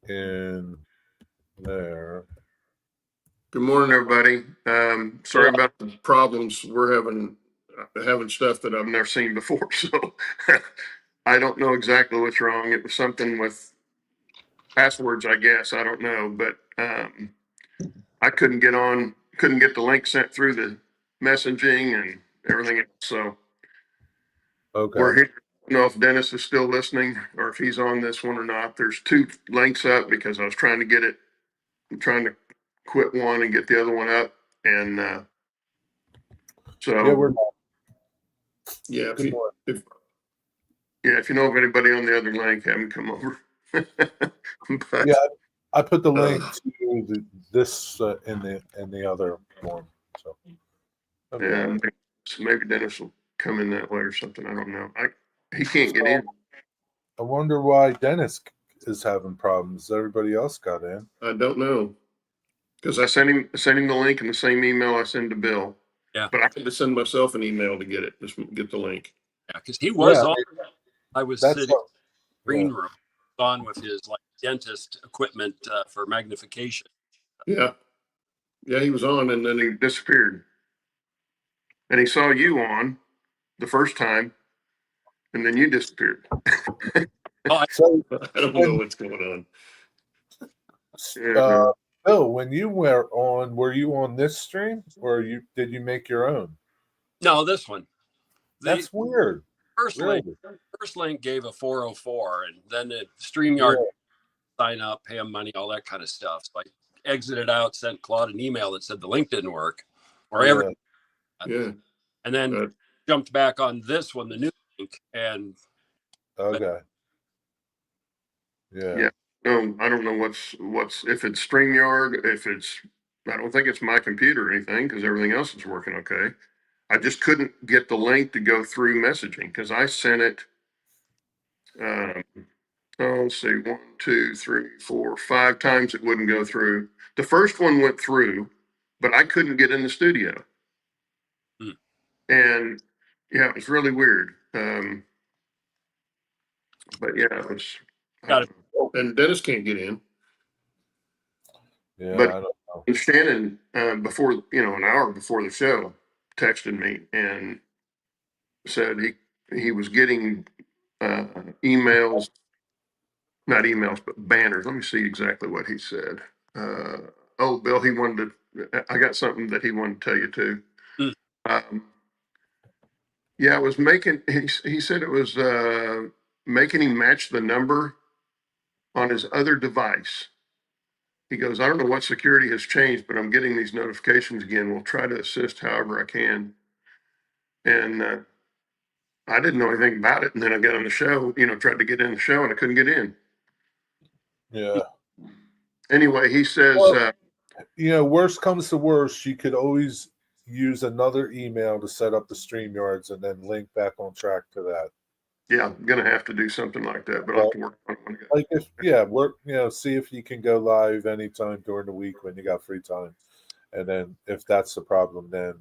in there. Good morning, everybody. Sorry about the problems. We're having stuff that I've never seen before, so I don't know exactly what's wrong. It was something with passwords, I guess. I don't know, but I couldn't get the link sent through the messaging and everything else. So Okay. we're here. I don't know if Dennis is still listening or if he's on this one or not. There's two links up because I was trying to quit one and get the other one up. And so Yeah, we're yeah, if you know of anybody on the other link, have them come over. But, yeah, I put the link to this in the other one. So yeah, maybe Dennis will come in that way or something. I don't know. He can't get in. I wonder why Dennis is having problems. Everybody else got in. I don't know, because I sent him the link in the same email I send to Bill. Yeah, but I had to send myself an email to get it. Just get the link. Yeah, because he was on. I was sitting in the green room on with his dentist equipment for magnification. Yeah, he was on, and then he disappeared. And he saw you on the first time, and then you disappeared. So I don't know what's going on. Bill, when you were you on this stream, or did you make your own? No, this one. That's weird. First link gave a 404, and then the StreamYard sign up, pay him money, all that kind of stuff. So I exited out, sent Claude an email that said the link didn't work, or everything. Yeah. And then jumped back on this one, the new link, and okay. Yeah. No, I don't know what's if it's StreamYard, I don't think it's my computer or anything, because everything else is working okay. I just couldn't get the link to go through messaging because I sent it. Let's see, 1, 2, 3, 4, 5 times it wouldn't go through. The first one went through, but I couldn't get in the studio. And yeah, it was really weird. But yeah, it was. Got it. And Dennis can't get in. Yeah, but I don't know. Shannon, before an hour before the show, texted me and said he was getting emails, not emails, but banners. Let me see exactly what he said. Bill, I got something that he wanted to tell you too. Yeah, it was making. He said it was making him match the number on his other device. He goes, I don't know what security has changed, but I'm getting these notifications again. We'll try to assist however I can. And I didn't know anything about it. And then I got on the show, tried to get in the show and I couldn't get in. Yeah. Anyway, he says, worst comes to worst, you could always use another email to set up the StreamYards and then link back on track to that. Yeah, I'm going to have to do something like that, but I'll have to work on it. See if you can go live anytime during the week when you got free time. And then if that's the problem, then,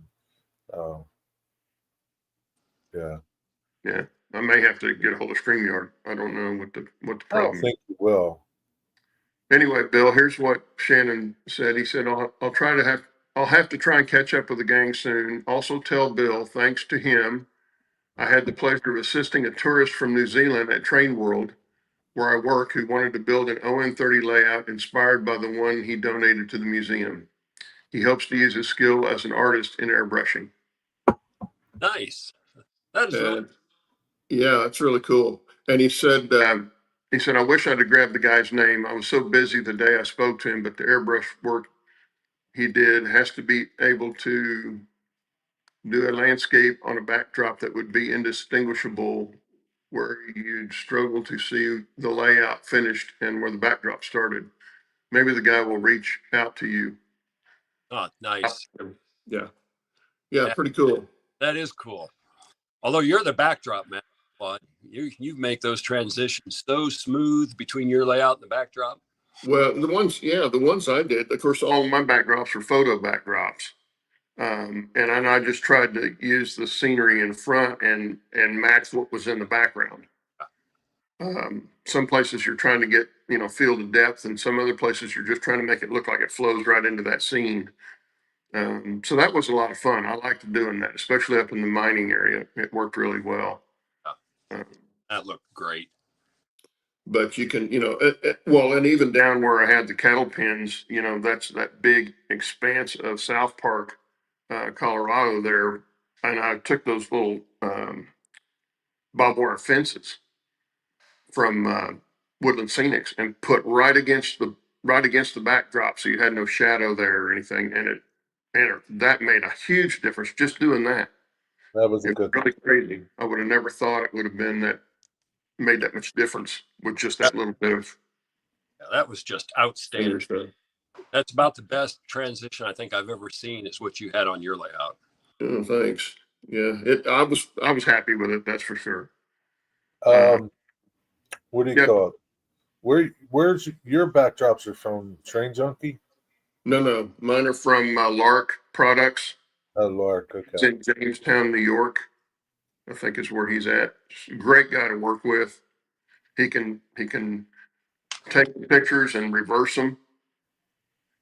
Yeah, I may have to get a hold of StreamYard. I don't know what the problem is. I don't think you will. Anyway, Bill, here's what Shannon said. He said, I'll have to try and catch up with the gang soon. Also tell Bill, thanks to him, I had the pleasure of assisting a tourist from New Zealand at Train World, where I work, who wanted to build an ON30 layout inspired by the one he donated to the museum. He hopes to use his skill as an artist in airbrushing. Nice. That is really. Yeah, that's really cool. And he said, I wish I'd have grabbed the guy's name. I was so busy the day I spoke to him, but the airbrush work he did has to be able to do a landscape on a backdrop that would be indistinguishable, where you'd struggle to see the layout finished and where the backdrop started. Maybe the guy will reach out to you. Oh, nice. Yeah, pretty cool. That is cool. Although you're the backdrop man, but you make those transitions so smooth between your layout and the backdrop. Well, the ones I did, of course, all my backdrops are photo backdrops. And I just tried to use the scenery in front and match what was in the background. Some places you're trying to get field of depth, and some other places you're just trying to make it look like it flows right into that scene. So that was a lot of fun. I liked doing that, especially up in the mining area. It worked really well. Yeah, that looked great. But you can, well, and even down where I had the cattle pens, that's that big expanse of South Park, Colorado there. And I took those little barbed wire fences from Woodland Scenics and put right against the backdrop, so you had no shadow there or anything. And that made a huge difference just doing that. That was a It was good. really crazy. I would have never thought it would have been that made that much difference with just that little bit of Yeah, that was just outstanding. stuff. That's about the best transition I think I've ever seen is what you had on your layout. Oh, thanks. Yeah, I was happy with it. That's for sure. What do you call it? Where's your backdrops are from? Train Junkie? No, mine are from Lark Products. Lark. It's Okay. in Jamestown, New York. I think is where he's at. Great guy to work with. He can take the pictures and reverse them.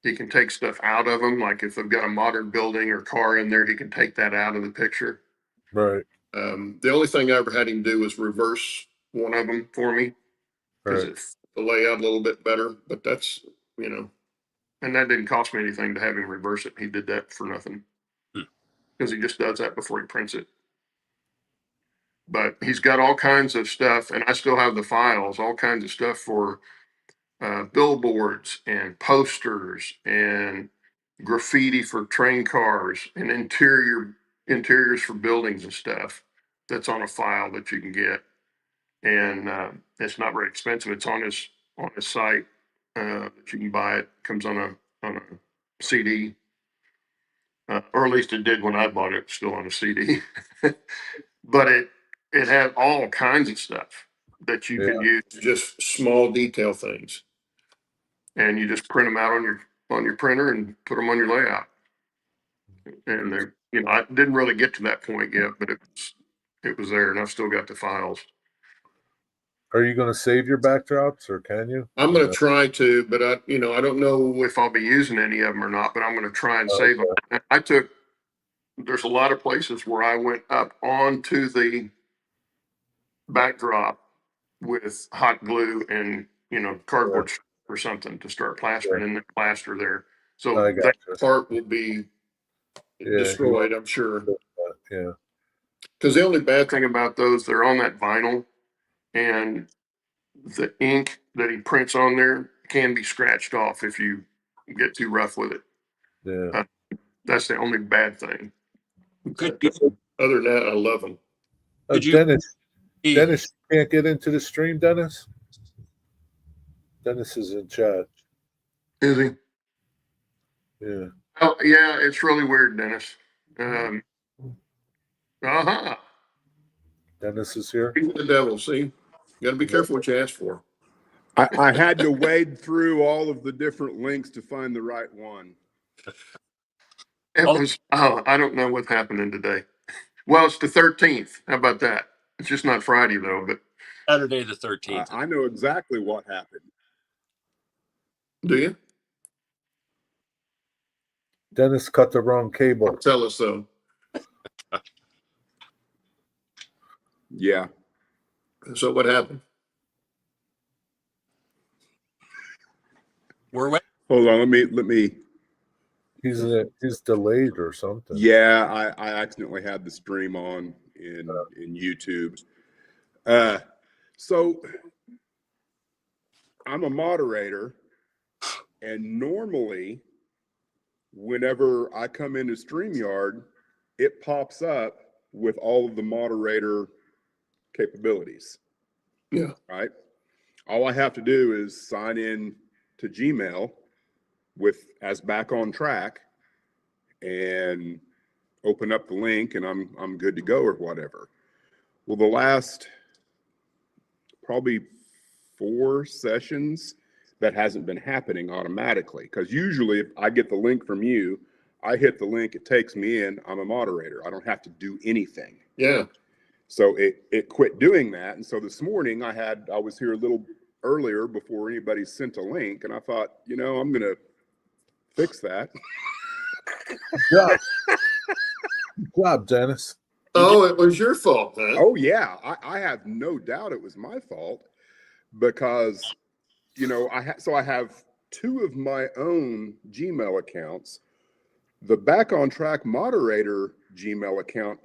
He can take stuff out of them, like if they've got a modern building or car in there, he can take that out of the picture. Right. The only thing I ever had him do was reverse one of them for me because Right. it's the layout a little bit better. But that's and that didn't cost me anything to have him reverse it. He did that for nothing because he just does that before he prints it. But he's got all kinds of stuff, and I still have the files, all kinds of stuff for billboards and posters and graffiti for train cars and interiors for buildings and stuff. That's on a file that you can get, and it's not very expensive. It's on his site that you can buy it. Comes on a CD, or at least it did when I bought it. It's still on a CD, but it had all kinds of stuff that you can use, just small detail things, and you just print them out on your printer and put them on your layout. And they, I didn't really get to that point yet, but it was there, and I've still got the files. Are you going to save your backdrops, or can you? I'm going to try to, but I don't know if I'll be using any of them or not. But I'm going to try and save them. There's a lot of places where I went up onto the backdrop with hot glue and cardboard or something to start plastering in the plaster there. So that part will be destroyed, I'm sure. Yeah. Because the only bad thing about those, they're on that vinyl, and the ink that he prints on there can be scratched off if you get too rough with it. Yeah. That's the only bad thing. Could Other than that, I love them. Dennis can't get into the stream, Dennis? Dennis is in chat. Is he? Yeah. Oh, yeah, it's really weird, Dennis. Dennis is here. He's the devil, see? You got to be careful what you ask for. I had to wade through all of the different links to find the right one. I don't know what's happening today. Well, it's the 13th. How about that? It's just not Friday, though, but Saturday the 13th. I know exactly what happened. Do you? Dennis cut the wrong cable. Tell us so. Yeah. So what happened? We're waiting. Hold on. Let me. He's delayed or something. Yeah, I accidentally had the stream on in YouTube. So I'm a moderator, and normally whenever I come into StreamYard, it pops up with all of the moderator capabilities. Yeah. Right. All I have to do is sign in to Gmail as back on track and open up the link, and I'm good to go or whatever. Well, the last probably 4 sessions, that hasn't been happening automatically, because usually if I get the link from you, I hit the link, it takes me in, I'm a moderator. I don't have to do anything. Yeah. So it quit doing that. And so this morning I was here a little earlier before anybody sent a link, and I thought, I'm going to fix that. Good job, Dennis. Oh, it was your fault, huh? Oh yeah, I have no doubt it was my fault because I have two of my own Gmail accounts. The Back on Track moderator Gmail account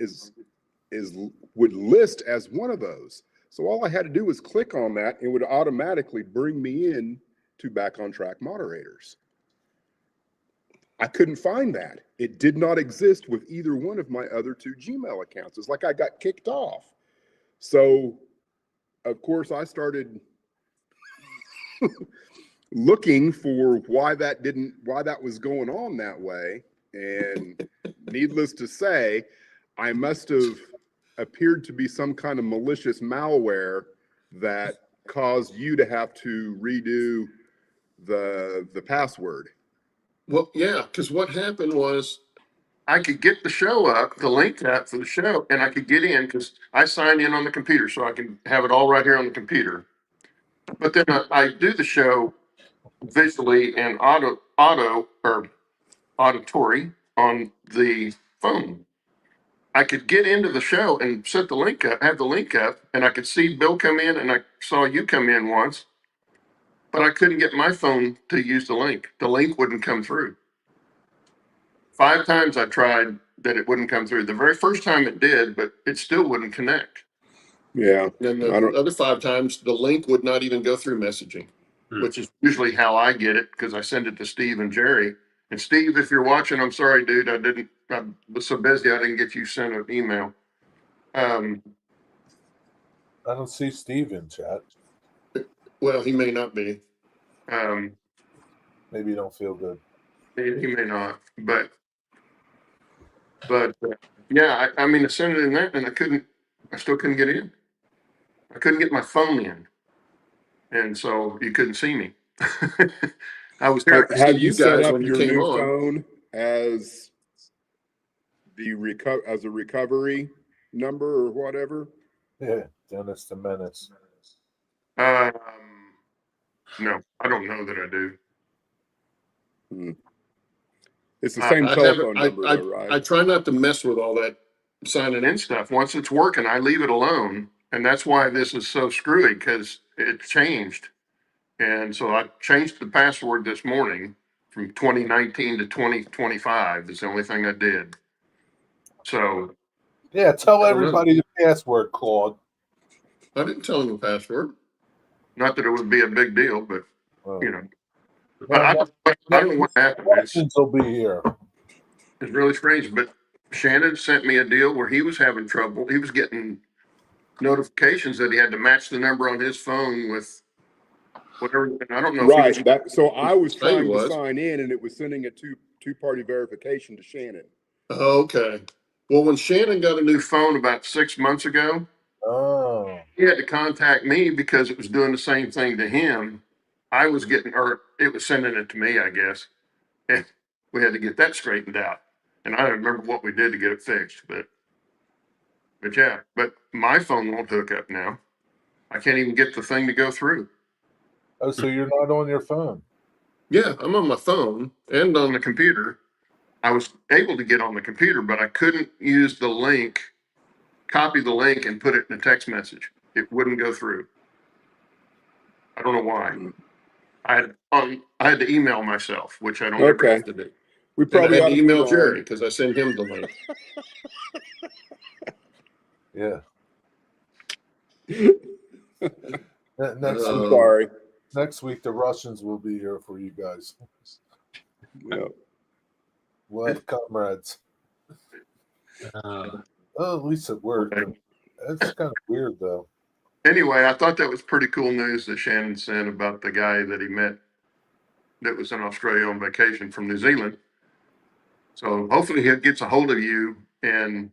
would list as one of those. So all I had to do was click on that and it would automatically bring me in to Back on Track moderators. I couldn't find that. It did not exist with either one of my other two Gmail accounts. It's like I got kicked off. So, of course, I started looking for why that was going on that way. And needless to say, I must have appeared to be some kind of malicious malware that caused you to have to redo the password. Well, yeah, because what happened was I could get the show up, the link up for the show, and I could get in because I signed in on the computer, so I can have it all right here on the computer. But then I do the show visually and auditory on the phone. I could get into the show and set the link up, have the link up, and I could see Bill come in, and I saw you come in once, but I couldn't get my phone to use the link. The link wouldn't come through. 5 times I tried that it wouldn't come through. The very first time it did, but it still wouldn't connect. Yeah. And then the other 5 times, the link would not even go through messaging, which is usually how I get it because I send it to Steve and Jerry. And Steve, if you're watching, I'm sorry, dude. I was so busy I didn't get you sent an email. I don't see Steve in chat. Well, he may not be. Maybe you don't feel good. He may not, but yeah, I mean, I sent it in there and I still couldn't get in. I couldn't get my phone in. And so you couldn't see me. I was here to see Have you set guys up when you your came new on. phone as a recovery number or whatever? Yeah, Dennis the Menace. No, I don't know that I do. It's the same telephone number, though, right? I try not to mess with all that signing in stuff. Once it's working, I leave it alone. And that's why this is so screwy because it changed. And so I changed the password this morning from 2019 to 2025. That's the only thing I did. So yeah, tell everybody the password, Claude. I didn't tell him the password. Not that it would be a big deal, but I don't know what happened. Questions will be here. It's really strange, but Shannon sent me a deal where he was having trouble. He was getting notifications that he had to match the number on his phone with whatever. And I don't know. Right. If so I was trying to sign in, and it was sending a two-party verification to Shannon. Okay. Well, when Shannon got a new phone about 6 months ago, he had to contact me because it was doing the same thing to him. I was getting, or it was sending it to me, I guess. And we had to get that straightened out. And I don't remember what we did to get it fixed, but yeah, but my phone won't hook up now. I can't even get the thing to go through. Oh, so you're not on your phone? Yeah, I'm on my phone and on the computer. I was able to get on the computer, but I couldn't use the link, copy the link and put it in a text message. It wouldn't go through. I don't know why. I had to email myself, which I don't ever have to do. We probably and I ought had to to email Jerry because I sent him the link. Yeah. Sorry. Next week, the Russians will be here for you guys. Yep. We'll have comrades. At least it worked. That's kind of weird, though. Anyway, I thought that was pretty cool news that Shannon sent about the guy that he met that was in Australia on vacation from New Zealand. So hopefully he gets a hold of you and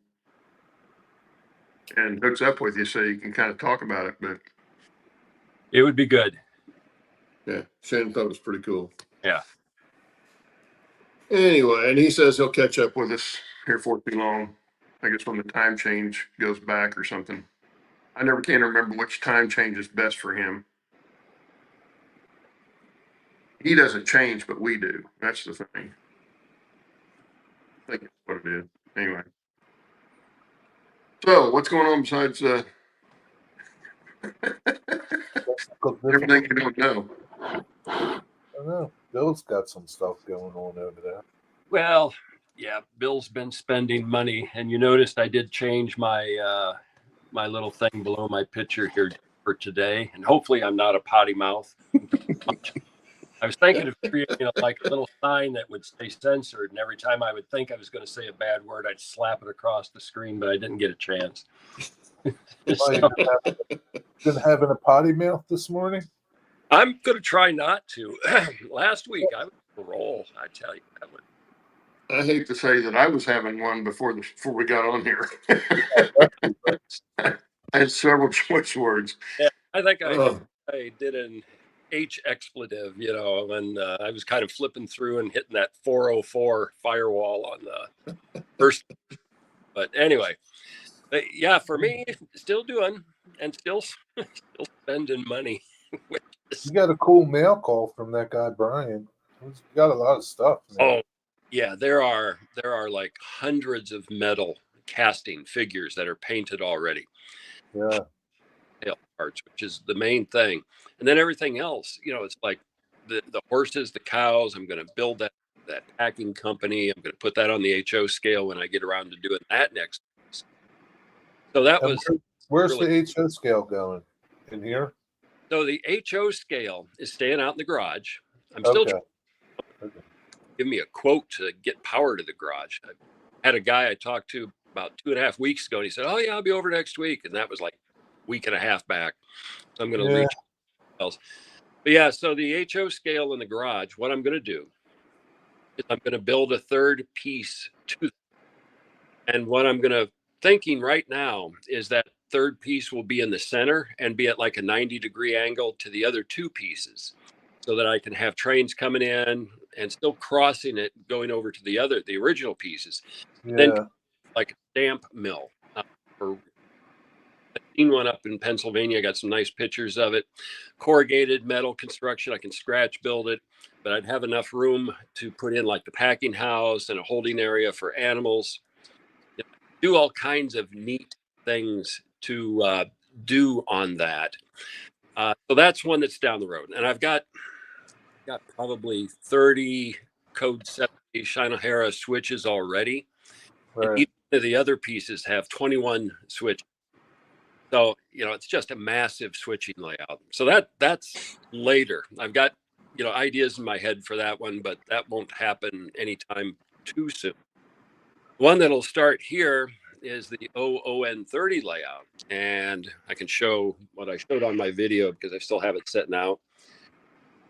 hooks up with you so you can kind of talk about it. But it would be good. Yeah, Shannon thought it was pretty cool. Yeah. Anyway, and he says he'll catch up with us here for too long. I guess when the time change goes back or something. I never can remember which time change is best for him. He doesn't change, but we do. That's the thing. I think that's what it is. Anyway. So what's going on besides everything you don't know? I don't know. Bill's got some stuff going on over there. Well, yeah, Bill's been spending money, and you noticed I did change my my little thing below my picture here for today, and hopefully I'm not a potty mouth. I was thinking of creating like a little sign that would stay censored, and every time I would think I was going to say a bad word, I'd slap it across the screen, but I didn't get a chance. Oh, you've been having a potty mouth this morning? I'm going to try not to. Last week I was on a roll, I tell you. I hate to say that I was having one before we got on here. I had several choice words. Yeah, I think I did an H expletive, you know, when I was kind of flipping through and hitting that 404 firewall on the first. But anyway, yeah, for me, still doing and still spending money. You got a cool mail call from that guy Brian. He's got a lot of stuff. Man. Oh, yeah, there are like hundreds of metal casting figures that are painted already. Yeah. Parts, which is the main thing, and then everything else, you know, it's like the horses, the cows. I'm going to build that packing company. I'm going to put that on the HO scale when I get around to doing that next. So that was where's really, the HO scale going in here? So the HO scale is staying out in the garage. I'm still trying to give me a quote to get power to the garage. I had a guy I talked to about 2.5 weeks ago, and he said, "Oh yeah, I'll be over next week," and that was like week and a half back. So I'm going to reach else. But yeah, so the HO scale in the garage, what I'm going to do is I'm going to build a third piece to them. And what I'm going to thinking right now is that third piece will be in the center and be at like a 90-degree angle to the other two pieces, so that I can have trains coming in and still crossing it, going over to the original pieces. Yeah. Then like a stamp mill for seen one up in Pennsylvania. I got some nice pictures of it. Corrugated metal construction. I can scratch build it, but I'd have enough room to put in like the packing house and a holding area for animals. Do all kinds of neat things to do on that. So that's one that's down the road. And I've got probably 30 code 70 Shinohara switches already. Right. And each of the other pieces have 21 switches. So, you know, it's just a massive switching layout. So that's later. I've got, you know, ideas in my head for that one, but that won't happen anytime too soon. One that'll start here is the ON30 layout. And I can show what I showed on my video because I still have it set now.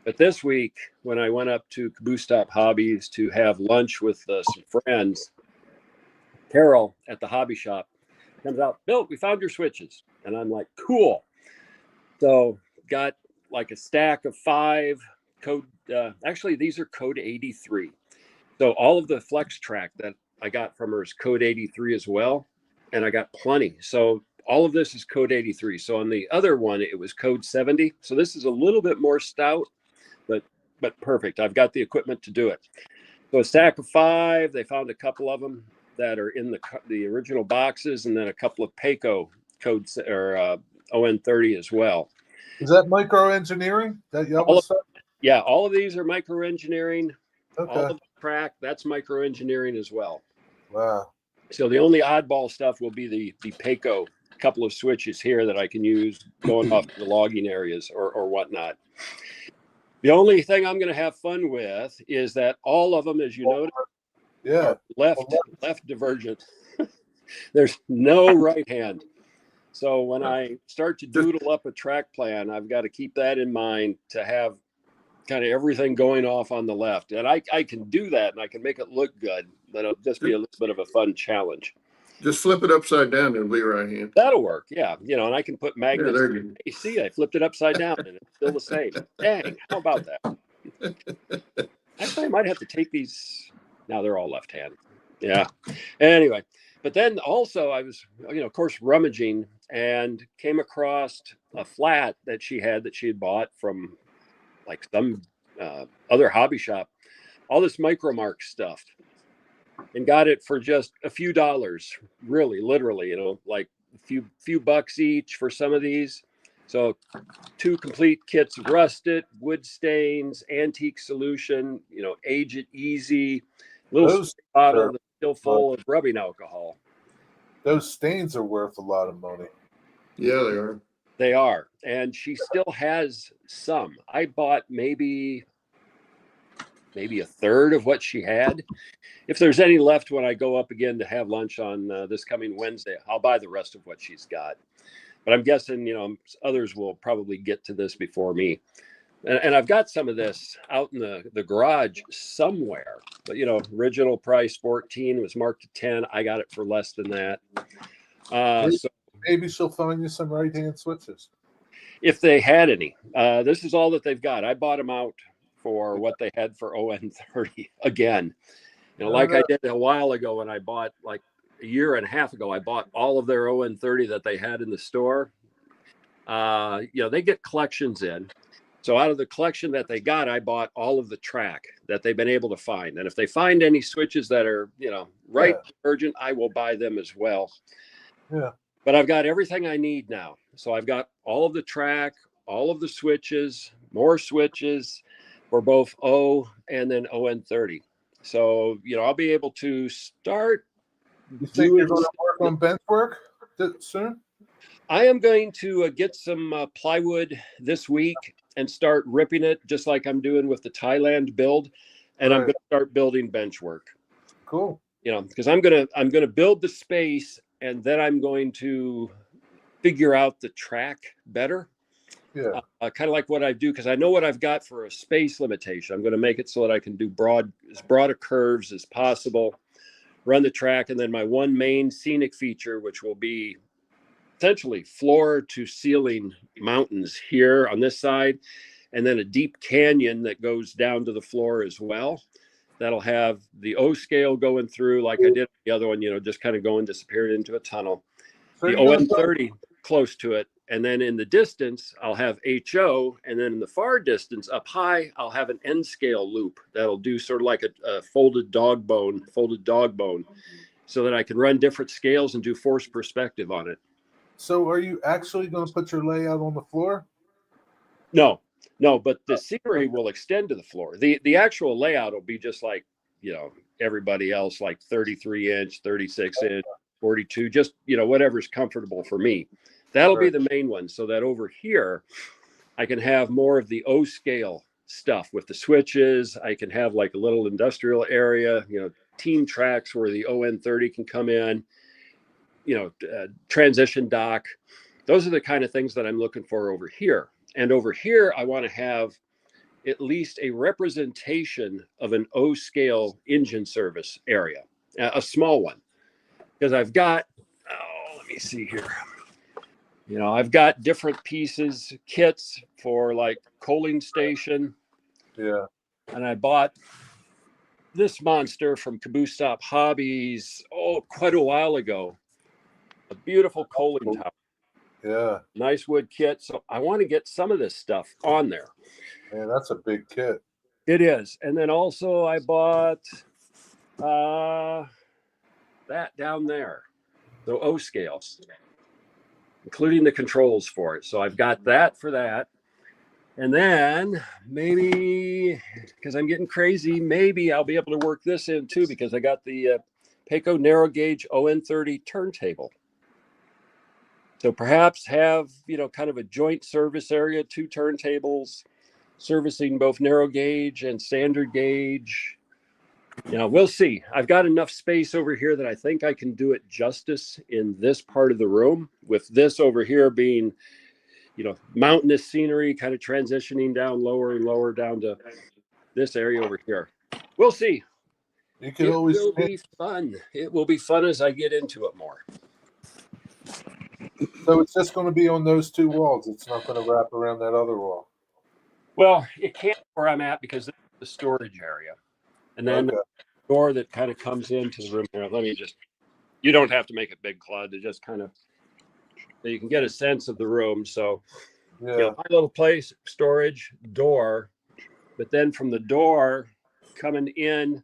But this week, when I went up to Caboose Stop Hobbies to have lunch with some friends, Carell at the hobby shop comes out, "Bill, we found your switches." And I'm like, cool. So got like a stack of 5 code. Actually, these are code 83. So all of the flex track that I got from her is code 83 as well. And I got plenty. So all of this is code 83. So on the other one, it was code 70. So this is a little bit more stout, but perfect. I've got the equipment to do it. So a stack of 5. They found a couple of them that are in the original boxes, and then a couple of Payco codes or ON30 as well. Is that microengineering? That yellow stuff? Yeah, all of these are microengineering. Okay. All of the track, that's microengineering as well. Wow. So the only oddball stuff will be the Payco couple of switches here that I can use going off to the logging areas or whatnot. The only thing I'm going to have fun with is that all of them, as you notice, are left divergent. There's no right hand. So when I start to doodle up a track plan, I've got to keep that in mind to have kind of everything going off on the left. And I can do that and I can make it look good, but it'll just be a little bit of a fun challenge. Just flip it upside down and it'll be right hand. That'll work. Yeah. You know, and I can put magnets. Yeah, there you go. Hey, see, I flipped it upside down and it's still the same. Dang, how about that? Actually, I might have to take these. Now they're all left hand. Yeah. Anyway, but then also I was, you know, of course, rummaging and came across a flat that she had bought from like some other hobby shop, all this Micromark stuff, and got it for just a few dollars, really, literally, like a few bucks each for some of these. So 2 complete kits of rusted, wood stains, antique solution, age it easy, little Those bottle are, that's still full of rubbing alcohol. those stains are worth a lot of money. Yeah, they are. They are. And she still has some. I bought maybe a third of what she had. If there's any left when I go up again to have lunch on this coming Wednesday, I'll buy the rest of what she's got. But I'm guessing, others will probably get to this before me. And I've got some of this out in the garage somewhere. But, original price 14 was marked to 10. I got it for less than that. So Maybe she'll find you some right-hand switches. if they had any, this is all that they've got. I bought them out for what they had for ON30 again. Like I did a while ago when I bought, like a year and a half ago, I bought all of their ON30 that they had in the store. They get collections in. So out of the collection that they got, I bought all of the track that they've been able to find. And if they find any switches that are, urgent, I will buy them as well. Yeah. But I've got everything I need now. So I've got all of the track, all of the switches, more switches for both O and then ON30. So, I'll be able to start. You think you're going to work on bench work soon? I am going to get some plywood this week and start ripping it just like I'm doing with the Thailand build. And I'm going to start building bench work. Cool. Because I'm going to build the space and then I'm going to figure out the track better. Yeah. Kind of like what I do, because I know what I've got for a space limitation. I'm going to make it so that I can do as broad of curves as possible, run the track, and then my one main scenic feature, which will be essentially floor to ceiling mountains here on this side, and then a deep canyon that goes down to the floor as well. That'll have the O scale going through like I did the other one, just kind of going, disappearing into a tunnel. So the ON30 close to it. And then in the distance, I'll have HO. And then in the far distance up high, I'll have an N scale loop that'll do sort of like a folded dog bone, so that I can run different scales and do forced perspective on it. So are you actually going to put your layout on the floor? No, but the scenery will extend to the floor. The actual layout will be just like, everybody else, like 33 inch, 36 inch, 42, just, whatever's comfortable for me. That'll be the main one. So that over here, I can have more of the O scale stuff with the switches. I can have like a little industrial area, team tracks where the ON30 can come in, transition dock. Those are the kind of things that I'm looking for over here. And over here, I want to have at least a representation of an O scale engine service area, a small one, because I've got, let me see here. I've got different pieces, kits for like coaling station. Yeah. And I bought this monster from Caboose Stop Hobbies, quite a while ago. A beautiful coaling tower. Yeah. Nice wood kit. So I want to get some of this stuff on there. Man, that's a big kit. It is. And then also I bought that down there, the O scale, including the controls for it. So I've got that for that. And then maybe, because I'm getting crazy, maybe I'll be able to work this in too, because I got the Payco narrow gauge ON30 turntable. So perhaps have, kind of a joint service area, 2 turntables, servicing both narrow gauge and standard gauge. We'll see. I've got enough space over here that I think I can do it justice in this part of the room, with this over here being, mountainous scenery, kind of transitioning down lower and lower down to this area over here. We'll see. You can It always will be fun. It will be fun as I get into it more. So it's just going to be on those 2 walls. It's not going to wrap around that other wall. Well, it can't where I'm at because this is the storage area. And then the door that kind of comes into the room here. Let me you don't have to make it big, Claude, to just kind of, so you can get a sense of the room. So, Yeah. my little place, storage, door, but then from the door coming in,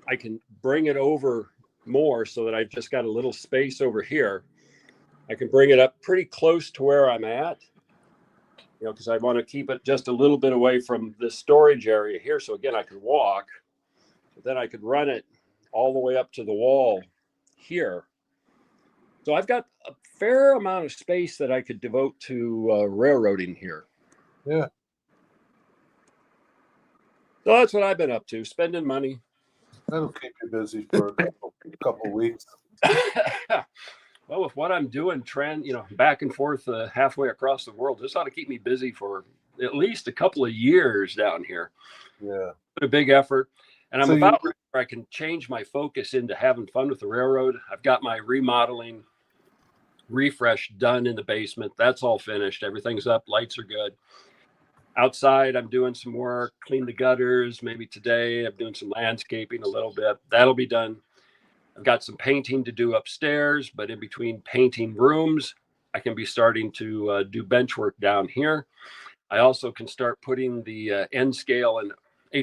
I can bring it over more so that I've just got a little space over here. I can bring it up pretty close to where I'm at, because I want to keep it just a little bit away from the storage area here. So again, I could walk, but then I could run it all the way up to the wall here. So I've got a fair amount of space that I could devote to railroading here. Yeah. So that's what I've been up to, spending money. That'll keep you busy for a couple weeks. Well, with what I'm doing, back and forth halfway across the world, this ought to keep me busy for at least a couple of years down here. Yeah. A big effort. And I'm So about where I can change my focus into having fun with the railroad. I've got my remodeling refresh done in the basement. That's all finished. Everything's up. Lights are good. Outside, I'm doing some work, clean the gutters. Maybe today I'm doing some landscaping a little bit. That'll be done. I've got some painting to do upstairs, but in between painting rooms, I can be starting to do bench work down here. I also can start putting the N scale and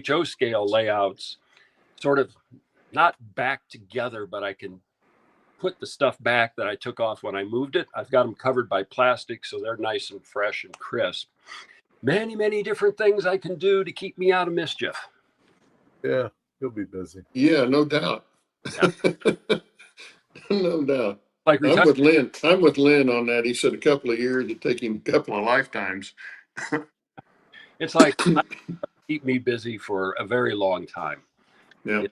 HO scale layouts sort of not back together, but I can put the stuff back that I took off when I moved it. I've got them covered by plastic, so they're nice and fresh and crisp. Many, many different things I can do to keep me out of mischief. Yeah, you'll be busy. Yeah, no doubt. Yeah. No doubt. Like I'm with Lynn. I'm with Lynn on that. He said a couple of years, it'd take him a couple of lifetimes. It's like keep me busy for a very long time. Yeah.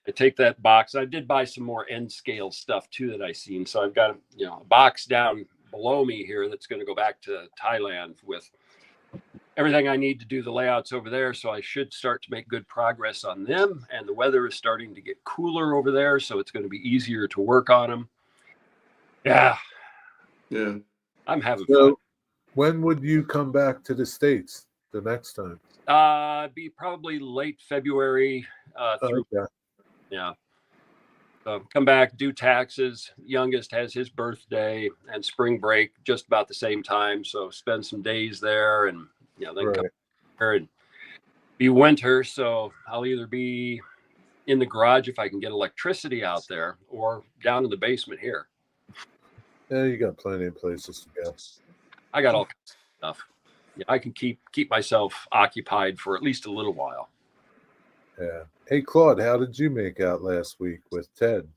I take that box. I did buy some more N scale stuff too that I seen. So I've got a box down below me here that's going to go back to Thailand with everything I need to do the layouts over there. So I should start to make good progress on them. And the weather is starting to get cooler over there, so it's going to be easier to work on them. Yeah. Yeah. I'm having fun. When would you come back to the States the next time? Be probably late February through. Okay. Yeah. Come back, do taxes. Youngest has his birthday and spring break just about the same time. So spend some days there and then come here and be winter. So I'll either be in the garage if I can get electricity out there or down in the basement here. Yeah, you got plenty of places to go. I got all kinds of stuff. Yeah, I can keep myself occupied for at least a little while. Yeah. Hey, Claude, how did you make out last week with Ted?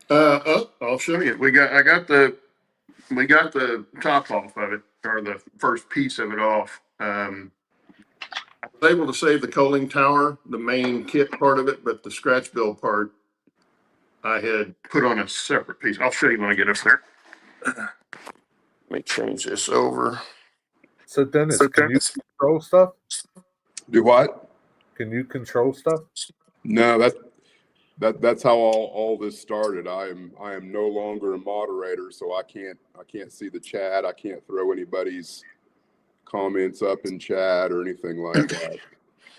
I'll show you. We got the top off of it, or the first piece of it off. I was able to save the coaling tower, the main kit part of it, but the scratch build part I had put on a separate piece. I'll show you when I get up there. Let me change this over. So Dennis, can you control stuff? Do what? Can you control stuff? No, that's how all this started. I am no longer a moderator, so I can't see the chat. I can't throw anybody's comments up in chat or anything like that.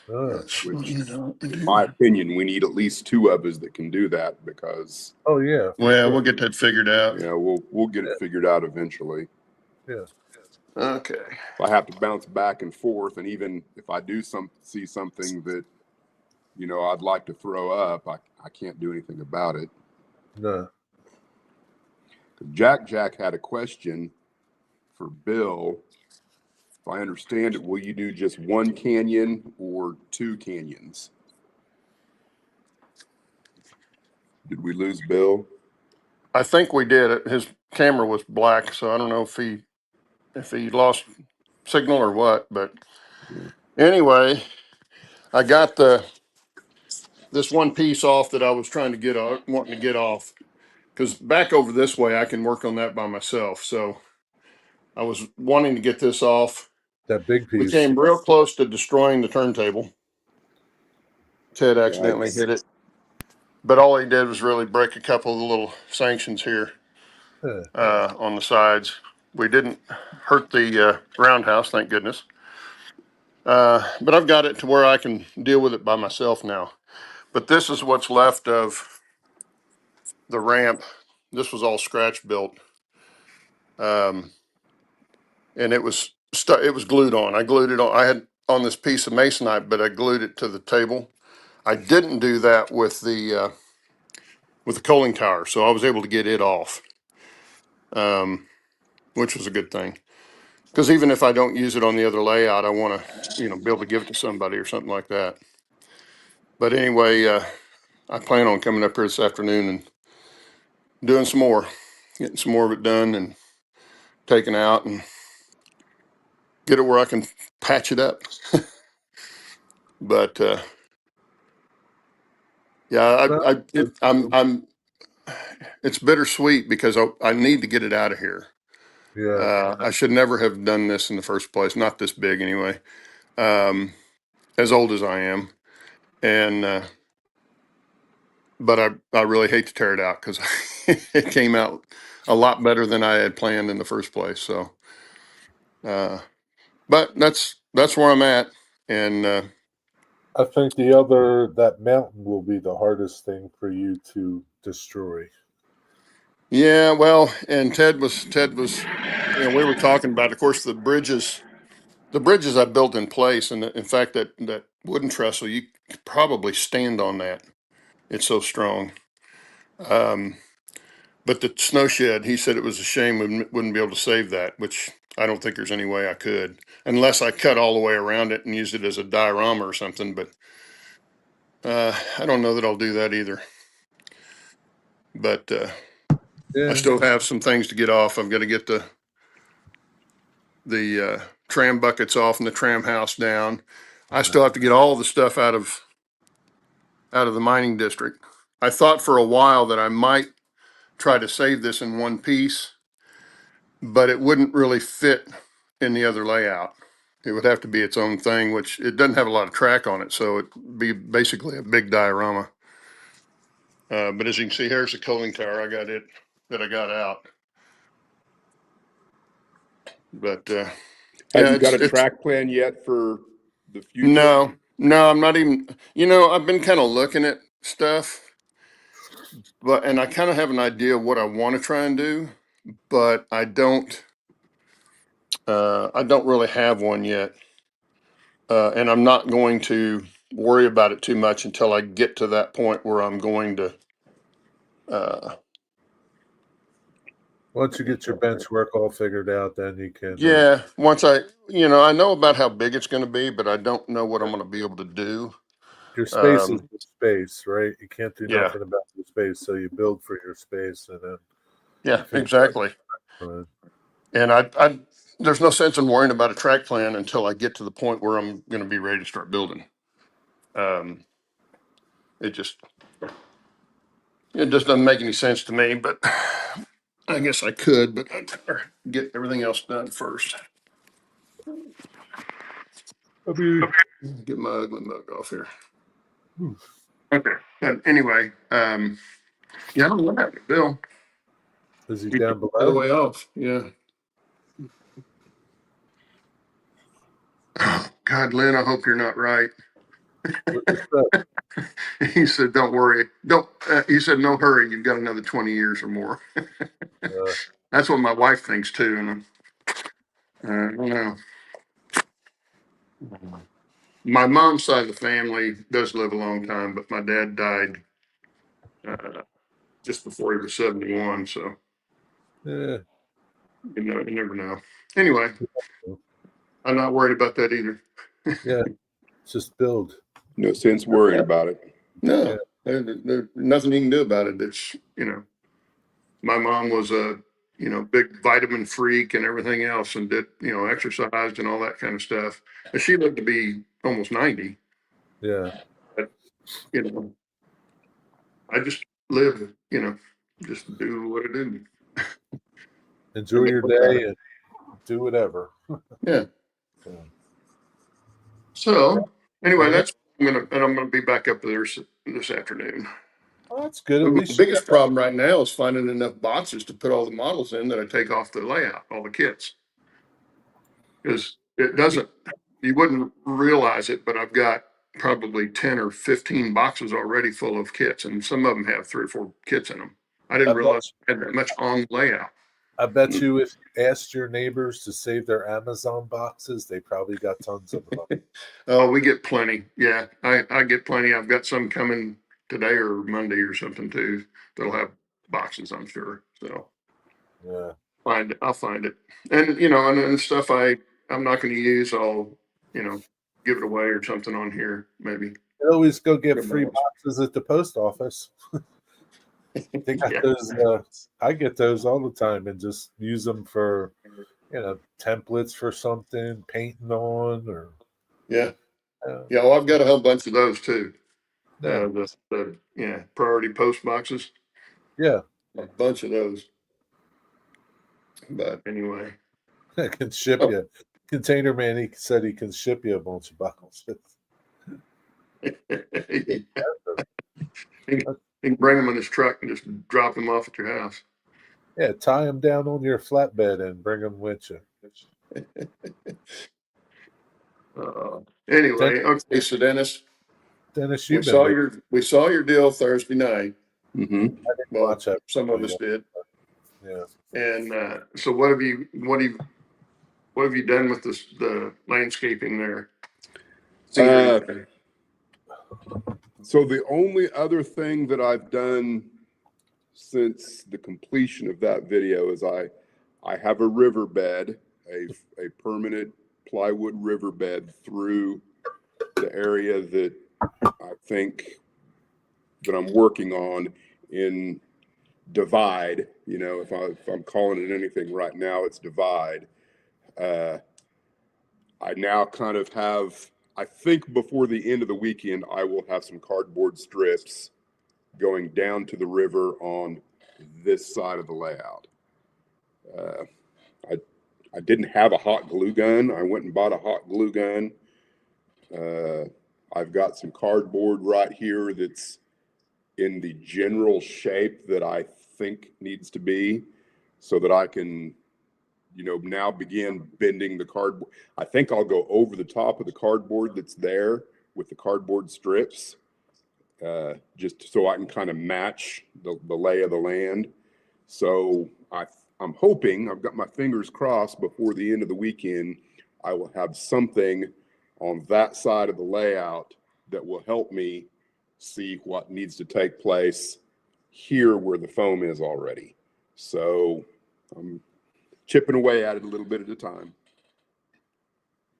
Which, in my opinion, we need at least two of us that can do that because. Oh yeah. Well, we'll get that figured out. Yeah, we'll get it figured out eventually. Yeah. Okay. If I have to bounce back and forth, and even if I do see something that I'd like to throw up, I can't do anything about it. No. Jack had a question for Bill. If I understand it, will you do just one canyon or two canyons? Did we lose Bill? I think we did it. His camera was black, so I don't know if he lost signal or what. But anyway, I got this one piece off that I was wanting to get off, because back over this way I can work on that by myself. So I was wanting to get this off. That big piece. We came real close to destroying the turntable. Ted accidentally hit it, but all he did was really break a couple of the little sanctions here on the sides. We didn't hurt the roundhouse, thank goodness. But I've got it to where I can deal with it by myself now. But this is what's left of the ramp. This was all scratch built, and it was glued on. I glued it on. on this piece of masonite, but I glued it to the table. I didn't do that with the cooling tower, so I was able to get it off, which was a good thing. Because even if I don't use it on the other layout, I want to, be able to give it to somebody or something like that. But anyway, I plan on coming up here this afternoon and doing some more, getting some more of it done and taken out and get it where I can patch it up. But yeah, it's bittersweet because I need to get it out of here. Yeah. I should never have done this in the first place. Not this big anyway. As old as I am, and but I really hate to tear it out because it came out a lot better than I had planned in the first place. So, but that's where I'm at, and I think that mountain will be the hardest thing for you to destroy. yeah, well, and Ted was, we were talking about, of course, the bridges I built in place, and in fact, that wooden trestle, you could probably stand on that. It's so strong. But the snow shed, he said it was a shame we wouldn't be able to save that, which I don't think there's any way I could, unless I cut all the way around it and use it as a diorama or something. But I don't know that I'll do that either. But I Yeah. still have some things to get off. I've got to get the tram buckets off and the tram house down. I still have to get all the stuff out of the mining district. I thought for a while that I might try to save this in one piece, but it wouldn't really fit in the other layout. It would have to be its own thing, which it doesn't have a lot of track on it, so it'd be basically a big diorama. But as you can see, here's the cooling tower. I got it that I got out. But Have you yeah, got a track plan yet for the future? No, I'm not even. I've been kind of looking at stuff, and I kind of have an idea of what I want to try and do, but I don't. I don't really have one yet, and I'm not going to worry about it too much until I get to that point where I'm going to. Once you get your bench work all figured out, then you can. Yeah, once I know about how big it's going to be, but I don't know what I'm going to be able to do. Your space is Um, your space, right? You can't do Yeah. nothing about your space, so you build for your space, and then Yeah, figure exactly. out. And I there's no sense in worrying about a track plan until I get to the point where I'm going to be ready to start building. Um, it just doesn't make any sense to me, but I guess I could, but I'd better get everything else done first. I mean, Get my ugly mug off here. hmm, Okay. But anyway, yeah, I don't know what happened to Bill. is he He down took all the below? way off. Yeah. Oh, God, Lynn, I hope you're not right. What's that? He said, "Don't worry. Don't." He said, "No hurry. You've got another 20 years or more." That's what my wife thinks too, and I don't know. My mom's side of the family does live a long time, but my dad died just before he was 71. So Yeah. you never know. Anyway, I'm not worried about that either. Yeah. Just build. No sense worrying about it. No, there's nothing you can do about it. It's my mom was a big vitamin freak and everything else, and did exercised and all that kind of stuff. And she lived to be almost 90. Yeah. But I just live, just do what I do. Enjoy your day and do whatever. Yeah. Yeah. So anyway, Yeah. I'm gonna be back up there this afternoon. Well, that's good. At The least you biggest problem right now is finding enough boxes to put all the models in that I take off the layout, all the kits. Because it doesn't, you wouldn't realize it, but I've got probably 10 or 15 boxes already full of kits, and some of them have 3 or 4 kits in them. I didn't I realize bet I had that much on layout. I bet you if you asked your neighbors to save their Amazon boxes, they probably got tons of them. Oh, we get plenty. Yeah, I get plenty. I've got some coming today or Monday or something too. That'll have boxes, I'm sure. So Yeah. I'll find it. And and stuff I'm not going to use, I'll, give it away or something on here, maybe. You always go get Good free balance. boxes at the post office. They got Yeah. those. I get those all the time and just use them for, templates for something, painting on, or Yeah. uh, Yeah. Well, I've got a whole bunch of those too. yeah, The priority post boxes, yeah. a bunch of those. But anyway. I can ship Oh. you. Container Man, he said he can ship you a bunch of boxes. He can bring them in his truck and just drop them off at your house. Yeah, tie them down on your flatbed and bring them with you. Anyway, okay, so Dennis, Dennis, we you've been waiting. we saw your deal Thursday night. Mm-hmm. to Well, watch that some of video us did. yet. Yeah. And so what have you done with the landscaping there? Scenery. So the only other thing that I've done since the completion of that video is I have a riverbed, a permanent plywood riverbed through the area that I think that I'm working on in Divide. If I'm calling it anything right now, it's Divide. I now kind of have, I think before the end of the weekend, I will have some cardboard strips going down to the river on this side of the layout. I didn't have a hot glue gun. I went and bought a hot glue gun. I've got some cardboard right here that's in the general shape that I think needs to be, so that I can, now begin bending the cardboard. I think I'll go over the top of the cardboard that's there with the cardboard strips, just so I can kind of match the lay of the land. So I'm hoping, I've got my fingers crossed, before the end of the weekend, I will have something on that side of the layout that will help me see what needs to take place here where the foam is already. So I'm chipping away at it a little bit at a time.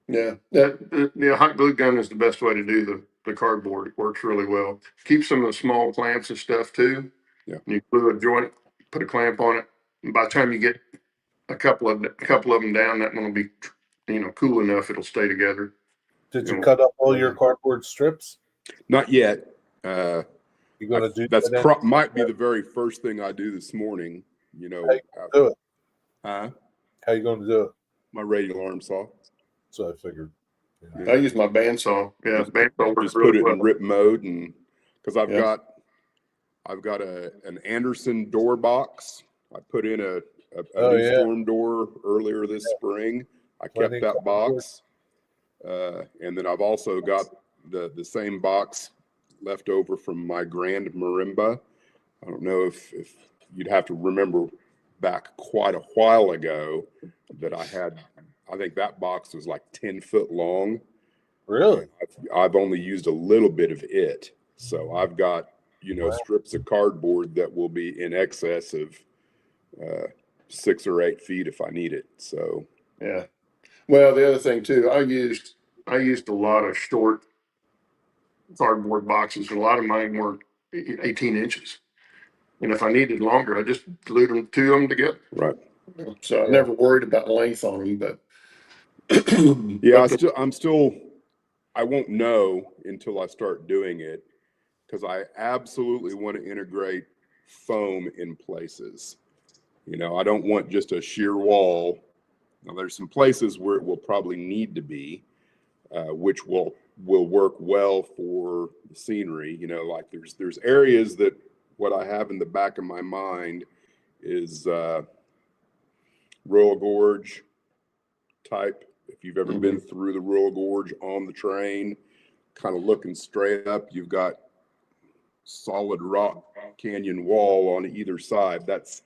Yeah, the hot glue gun is the best way to do the cardboard. It works really well. Keep some of the small clamps and stuff too. Yeah. You glue a joint, put a clamp on it, and by the time you get a couple of them down, that one will be, cool enough. It'll stay together. Did you cut up all your cardboard strips? Not yet. You're gonna do That's that? might be the very first thing I do this morning. Do it. Huh? How you going to do it? My radial arm saw. So I figured. Yeah. I use my bandsaw. Yeah, bandsaw works Just really put it well. in rip mode, and because I've Yeah. got an Anderson door box. I put in a Oh, new yeah. storm door earlier this spring. I kept Plenty that of box, and then I've also got the same box left over from my Grande marimba. I don't know if you'd have to remember back quite a while ago that I think that box was like 10 foot long. Really? I've only used a little bit of it. So I've got, strips of cardboard that will be in excess of 6 or 8 feet if I need it. So Yeah. Well, the other thing too, I used a lot of short cardboard boxes, and a lot of mine were 18 inches. And if I needed longer, I just glued them to them together. right. So I never worried about length on them, but Yeah, I won't know until I start doing it, because I absolutely want to integrate foam in places. I don't want just a sheer wall. Now, there's some places where it will probably need to be, which will work well for the scenery. Like there's areas that what I have in the back of my mind is Royal Gorge type. If you've ever been through the Royal Gorge on the train, kind of looking straight up, you've got solid rock canyon wall on either side. That's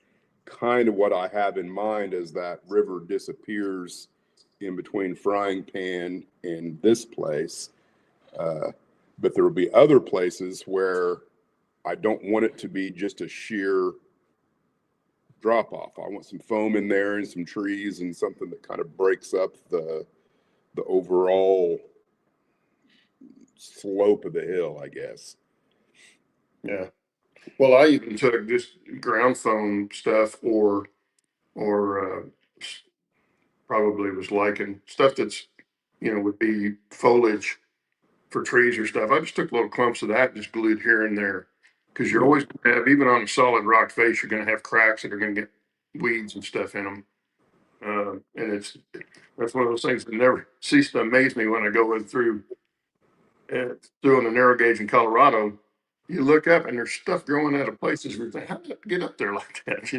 kind of what I have in mind as that river disappears in between Frying Pan and this place. But there will be other places where I don't want it to be just a sheer drop off. I want some foam in there and some trees and something that kind of breaks up the overall slope of the hill, I guess. Yeah. Well, I even took just ground foam stuff or probably was lichen stuff that's, would be foliage for trees or stuff. I just took little clumps of that, just glued here and there. Cause you're always gonna have, even on a solid rock face, you're gonna have cracks that are gonna get weeds and stuff in them. And that's one of those things that never cease to amaze me when I go in through on the narrow gauge in Colorado. You look up and there's stuff growing out of places where you think, how did it get up there like that?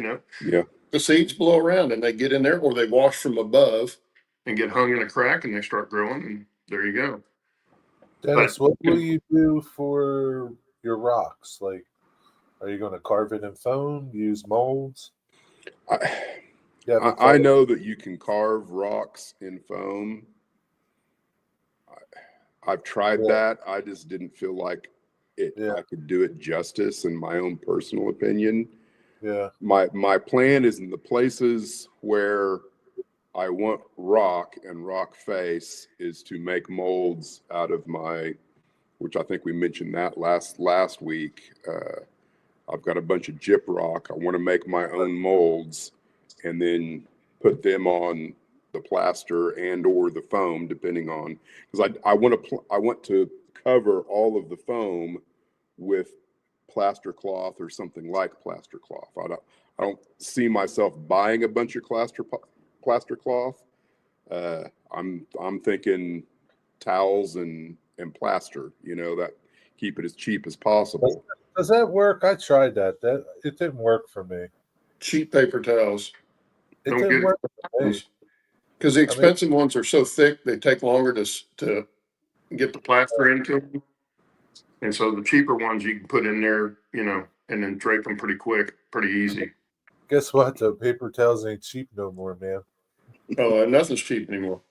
Yeah. The seeds blow around and they get in there, or they wash from above and get hung in a crack and they start growing, and there you go. Dennis, what will you do for your rocks? Like, are you going to carve it in foam, use molds? I know that you can carve rocks in foam. I've tried that. I just didn't feel like I could do it justice, in my own personal opinion. Yeah. My plan is in the places where I want rock and rock face is to make molds out of which I think we mentioned that last week. I've got a bunch of gyp rock. I want to make my own molds and then put them on the plaster and or the foam, depending on, because I want to cover all of the foam with plaster cloth or something like plaster cloth. I don't see myself buying a bunch of plaster cloth. I'm thinking towels and plaster, that keep it as cheap as possible. Does that work? I tried that. It didn't work for me. Cheap paper towels. It didn't work for me. Because the expensive ones are so thick, they take longer to get the plaster into them. And so the cheaper ones you can put in there, and then drape them pretty quick, pretty easy. Guess what? The paper towels ain't cheap no more, man. Oh, nothing's cheap anymore.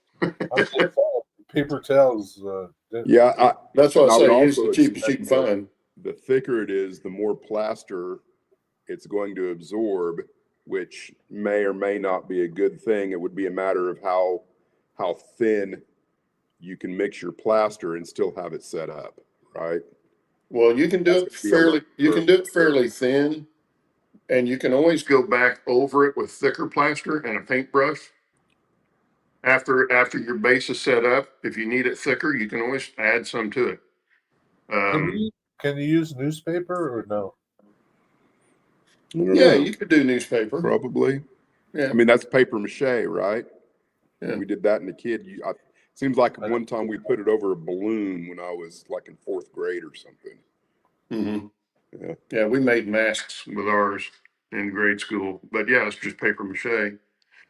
Paper towels. That's what I say. Use the cheapest you can find. The thicker it is, the more plaster it's going to absorb, which may or may not be a good thing. It would be a matter of how thin you can mix your plaster and still have it set up, right? Well, you can do it fairly thin, and you can always go back over it with thicker plaster and a paintbrush. After your base is set up, if you need it thicker, you can always add some to it. Can you use newspaper or no? Yeah, you could do newspaper. Probably. Yeah. I mean, that's paper mache, right? Yeah. We did that in the kid. Seems like one time we put it over a balloon when I was like in 4th grade or something. Mm-hmm. Yeah, we made masks with ours in grade school. But yeah, it's just paper mache.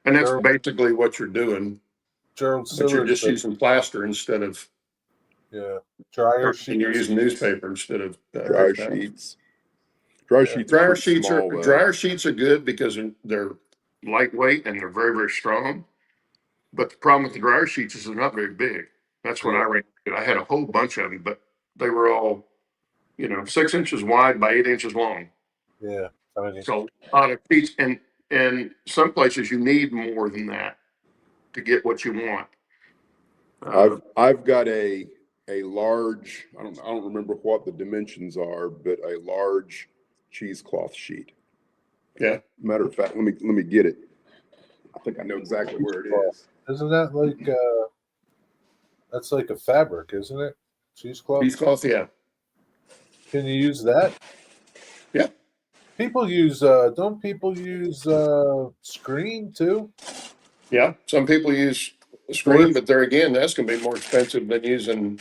And that's basically what you're doing. But you're just using plaster instead of dryer sheets. And you're using newspaper instead of dryer sheets. Dryer sheets are good because they're lightweight and they're very, very strong. But the problem with the dryer sheets is they're not very big. That's what I ran. I had a whole bunch of them, but they were all, 6 inches wide by 8 inches long. Yeah. So a lot of sheets, and some places you need more than that to get what you want. I've got a large, I don't remember what the dimensions are, but a large cheesecloth sheet. Yeah. Matter of fact, let me get it. I think I know exactly where it is. Isn't that like that's like a fabric, isn't it? Cheesecloth? Cheesecloth, yeah. Can you use that? Yeah. People use don't people use screen too? Yeah. Some people use screen, but there again, that's gonna be more expensive than using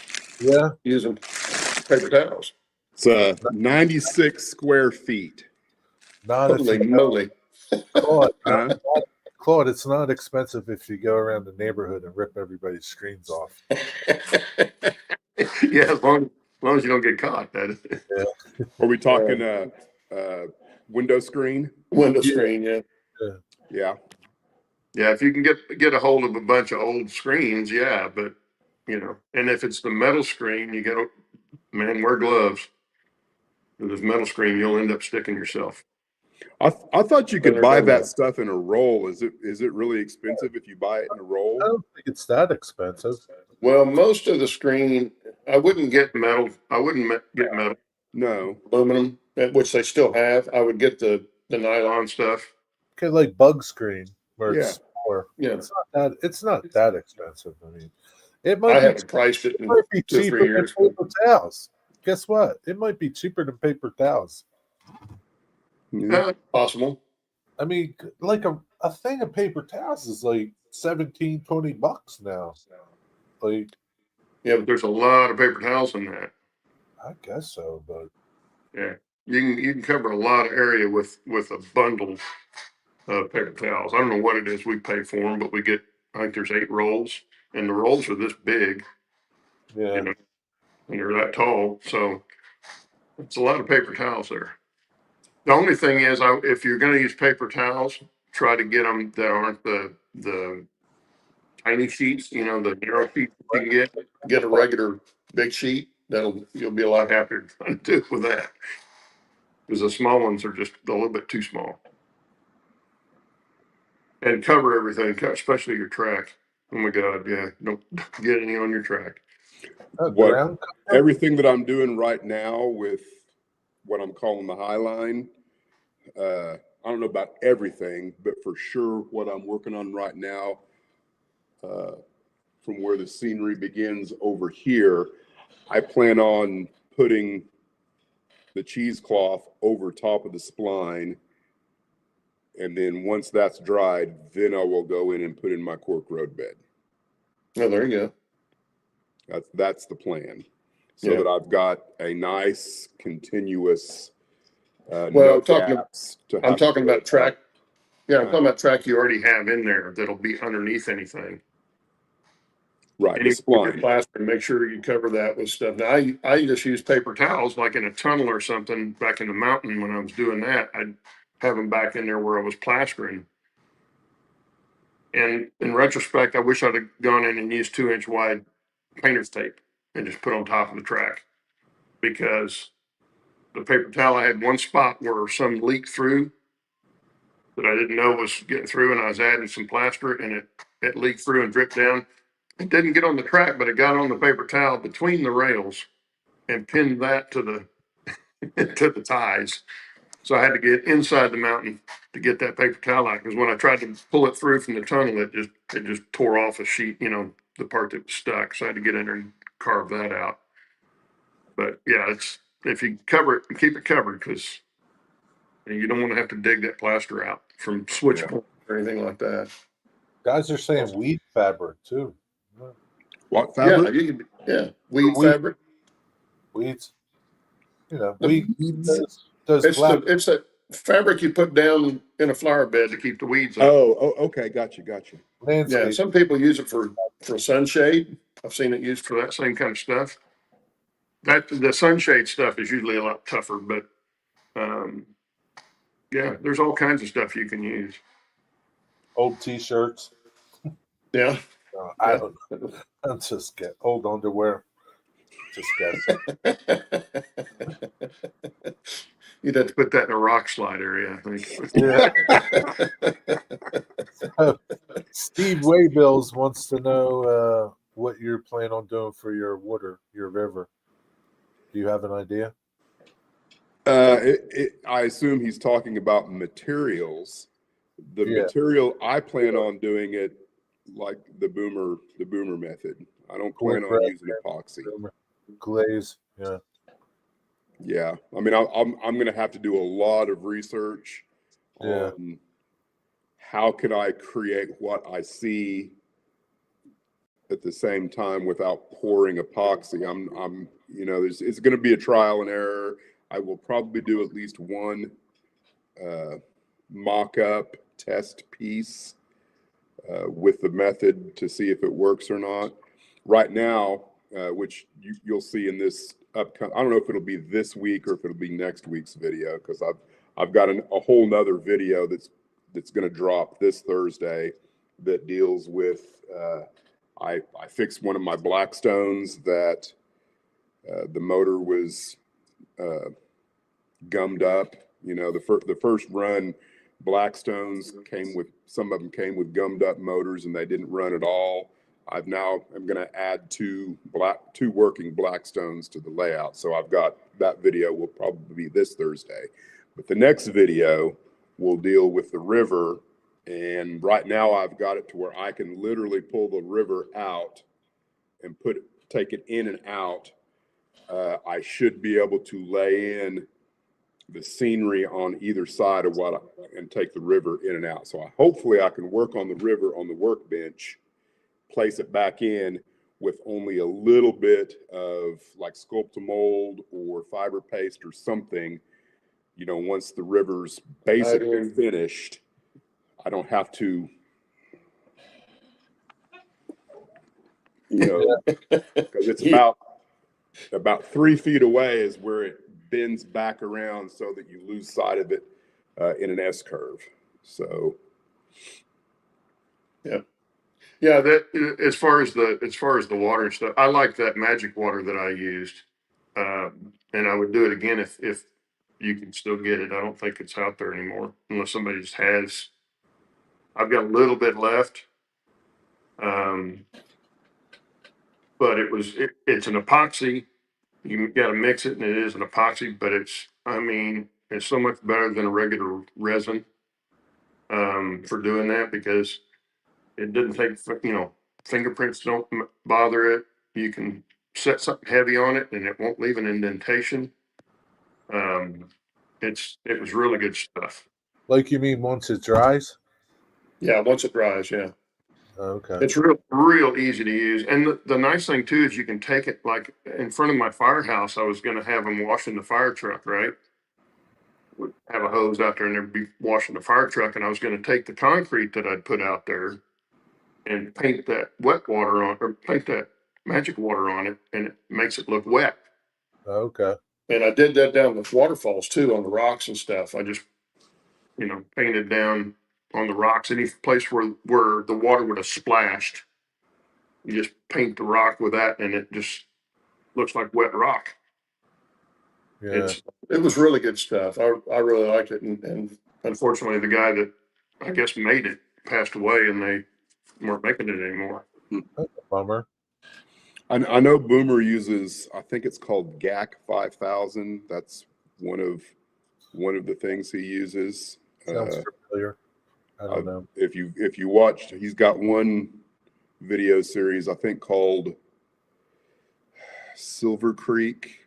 paper towels. It's 96 square feet. Holy moly. Claude, it's not expensive if you go around the neighborhood and rip everybody's screens off. Yeah, as long as you don't get caught. Are we talking window screen? Window screen, yeah. Yeah. Yeah, if you can get a hold of a bunch of old screens, yeah, but and if it's the metal screen, you gotta, man, wear gloves. With this metal screen, you'll end up sticking yourself. I thought you could Better buy done that that. stuff in a roll. Is it really expensive if you buy it in a I roll? don't think it's that expensive. Well, most of the screen, I wouldn't get metal. I wouldn't get metal, No. aluminum, which they still have. I would get the nylon stuff. Okay, like bug screen where Yeah. it's smaller. Yeah, It's not that expensive. I mean, it might I be haven't priced it it in might be 2 or 3 cheaper than years. But paper towels. Guess what? It might be cheaper than paper towels. Yeah. possible. I mean, like a thing of paper towels is like 17, $20 now. Like, Yeah, but there's a lot of paper towels in that. I guess so, but Yeah, you can cover a lot of area with a bundle of paper towels. I don't know what it is we pay for them, but we get, I think there's 8 rolls, and the rolls are this big, yeah. and they're that tall. So it's a lot of paper towels there. The only thing is, if you're going to use paper towels, try to get them that aren't the tiny sheets. The narrow sheets you can get a regular big sheet. You'll be a lot happier trying to do it with that, because the small ones are just a little bit too small. And cover everything, especially your track. Oh my God, yeah, don't get any on your track. What Ground cover? everything that I'm doing right now with what I'm calling the High Line, I don't know about everything, but for sure what I'm working on right now, from where the scenery begins over here, I plan on putting the cheesecloth over top of the spline. And then once that's dried, then I will go in and put in my cork road bed. Oh, there you go. That's the plan. So Yeah. that I've got a nice continuous Well, no I'm talking gaps to I'm have to talking worry about track. Yeah, I'm Uh, talking about track you already have in there that'll be underneath anything. Right, the Any spline. plaster, make sure you cover that with stuff. Now, I just use paper towels, like in a tunnel or something back in the mountain. When I was doing that, I'd have them back in there where I was plastering. And in retrospect, I wish I'd have gone in and used 2-inch wide painter's tape and just put on top of the track, because the paper towel, I had one spot where some leaked through that I didn't know was getting through, and I was adding some plaster, and it leaked through and dripped down. It didn't get on the track, but it got on the paper towel between the rails and pinned that to the to the ties. So I had to get inside the mountain to get that paper towel out, because when I tried to pull it through from the tunnel, it just tore off a sheet, the part that was stuck. So I had to get in there and carve that out. But yeah, it's, if you cover it, keep it covered, because you don't want to have to dig that plaster out from switch point or anything like that. Guys are saying weed fabric too. What Yeah, fabric? weed Weed. fabric. Weeds. The Weed Weeds? does It's black. it's a fabric you put down in a flower bed to keep the weeds out. Oh, okay, gotcha. Yeah, Landscape. some people use it for sunshade. I've seen it used for that same kind of stuff. The sunshade stuff is usually a lot tougher, but yeah, there's all kinds of stuff you can use. Old T-shirts. Yeah, I don't know. I'm just get old underwear. Just guessing. You'd have to put that in a rock slide area, I think. Yeah. Steve Waybills wants to know what you're planning on doing for your river. Do you have an idea? I assume he's talking about materials. The Yeah. material I plan on doing it like the boomer method. I don't plan on using epoxy. Glaze. Yeah. Yeah, I mean, I'm going to have to do a lot of research Yeah. on how can I create what I see at the same time without pouring epoxy. It's going to be a trial and error. I will probably do at least one mock-up test piece with the method to see if it works or not. Right now, which you'll see in this upcoming, I don't know if it'll be this week or if it'll be next week's video, because I've got a whole nother video that's that's going to drop this Thursday that deals with, I fixed one of my Blackstones that the motor was gummed up. You know, the first run Blackstones came with, some of them came with gummed up motors and they didn't run at all. I'm going to add two working Blackstones to the layout. So I've got, that video will probably be this Thursday, but the next video will deal with the river. And right now I've got it to where I can literally pull the river out and take it in and out. I should be able to lay in the scenery on either side of and take the river in and out. So hopefully I can work on the river on the workbench, place it back in with only a little bit of like Sculptamold or fiber paste or something. You know, once the river's basically finished, I don't have to, you know, because it's about 3 feet away is where it bends back around so that you lose sight of it in an S curve. So, yeah. That as far as the water and stuff, I like that magic water that I used, and I would do it again if you can still get it. I don't think it's out there anymore unless somebody just has. I've got a little bit left, but it's an epoxy. You got to mix it, and it is an epoxy, but it's so much better than a regular resin for doing that because it doesn't take, fingerprints don't bother it. You can set something heavy on it and it won't leave an indentation. It was really good stuff. Like you mean once it dries? Yeah, once it dries, yeah. Okay. It's real easy to use. And the nice thing too is you can take it like in front of my firehouse. I was going to have them washing the fire truck, right? Would have a hose out there and they'd be washing the fire truck. And I was going to take the concrete that I'd put out there and paint that wet water on, or paint that magic water on it, and it makes it look wet. Okay. And I did that down with waterfalls too, on the rocks and stuff. I just, painted down on the rocks, any place where the water would have splashed. You just paint the rock with that, and it just looks like wet rock. Yeah. It was really good stuff. I really liked it, and unfortunately, the guy that I guess made it passed away, and they weren't making it anymore. That's a bummer. I know Boomer uses, I think it's called GAC 5000. That's one of the things he uses. Sounds familiar. I don't know. If you watched, he's got one video series I think called Silver Creek.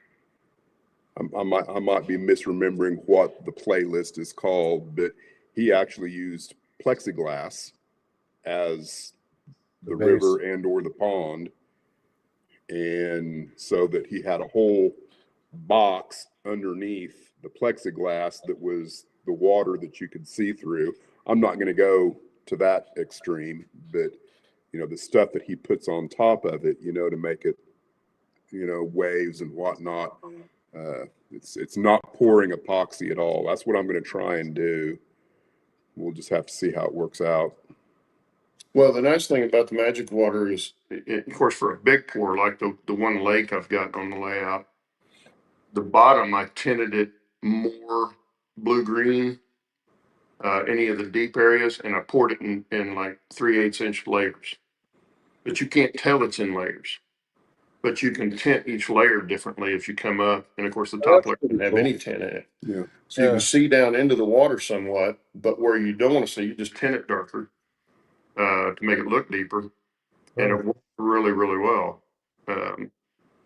I might be misremembering what the playlist is called, but he actually used plexiglass as the river and or the pond, and so that he had a whole box underneath the plexiglass that was the water that you could see through. I'm not going to go to that extreme, but the stuff that he puts on top of it, to make it, waves and whatnot. It's not pouring epoxy at all. That's what I'm going to try and do. We'll just have to see how it works out. Well, the nice thing about the magic water is, of course, for a big pour like the one lake I've got on the layout, the bottom I tinted it more blue-green, any of the deep areas, and I poured it in like 3/8 inch layers. But you can't tell it's in layers. But you can tint each layer differently as you come up. And of course, the top layer doesn't have any tint in it. Yeah. So you can see down into the water somewhat, but where you don't want to see, you just tint it darker to make it look deeper. And it worked really, really well. Of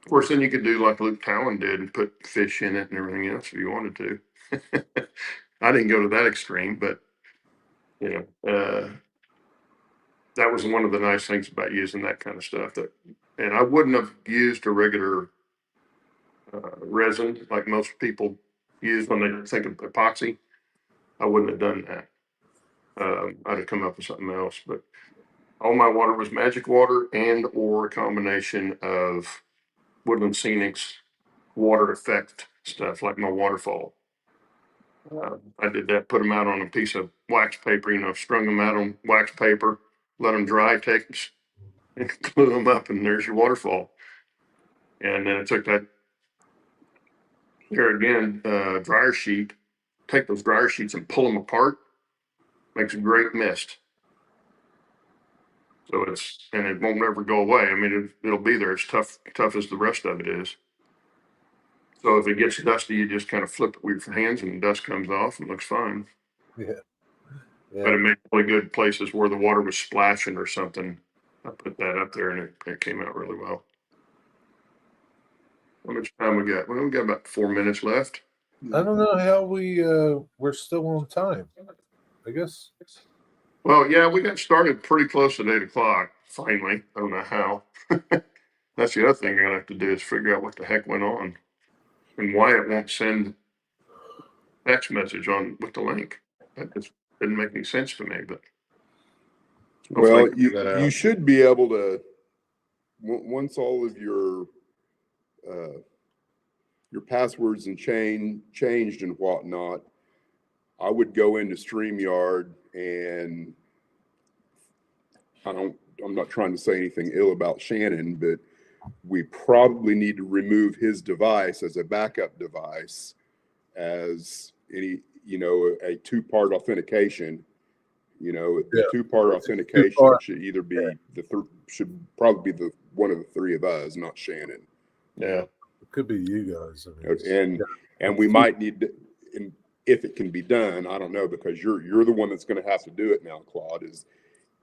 course, then you could do like Luke Talon did and put fish in it and everything else if you wanted to. I didn't go to that extreme, but that was one of the nice things about using that kind of stuff. And I wouldn't have used a regular resin like most people use when they think of epoxy. I wouldn't have done that. I'd have come up with something else. But all my water was magic water and or a combination of Woodland Scenics water effect stuff like my waterfall. I did that, put them out on a piece of wax paper, strung them out on wax paper, let them dry, and glue them up, and there's your waterfall. And then I took that, here again, dryer sheet, take those dryer sheets and pull them apart, makes a great mist. So and it won't ever go away. I mean, it'll be there. It's tough as the rest of it is. So if it gets dusty, you just kind of flip it with your hands and the dust comes off and looks fine. Yeah. But it made really good places where the water was splashing or something. I put that up there and it came out really well. How much time we got? Well, we got about 4 minutes left. I don't know how we're still on time. I guess. Well, yeah, we got started pretty close to 8 o'clock. Finally, I don't know how. That's the other thing I'm gonna have to do is figure out what the heck went on and why it won't send text message on with the link. That just didn't make any sense to me. But hopefully I Well, can figure that you out. should be able to, once all of your passwords and changed and whatnot, I would go into StreamYard, and I'm not trying to say anything ill about Shannon, but we probably need to remove his device as a backup device, as a two-part authentication. The two-part authentication should either be should probably be one of the three of us, not Shannon. Yeah. It could be you guys. I mean, And we might need to, and if it can be done, I don't know, because you're the one that's going to have to do it now, Claude, is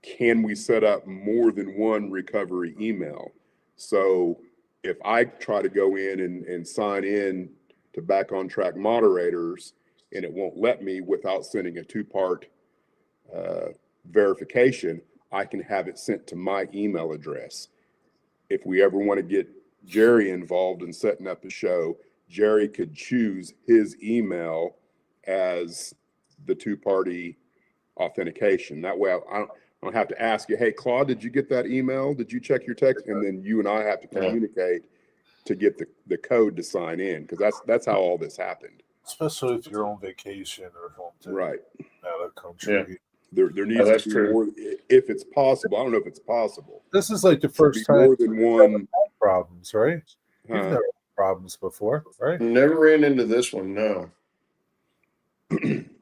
can we set up more than one recovery email? So if I try to go in and sign in to Back on Track moderators, and it won't let me without sending a two-part verification, I can have it sent to my email address. If we ever want to get Jerry involved in setting up the show, Jerry could choose his email as the two-party authentication. That way I don't have to ask you, hey, Claude, did you get that email? Did you check your text? And then you and I have to communicate to get the code to sign in, because that's how all this happened. especially if you're on vacation or something. Right. Out of country. Yeah. There needs to be more, if it's possible. I don't know if it's possible. This is like the first time more than one problems, right? You've never had problems before, right? Never ran into this one, no.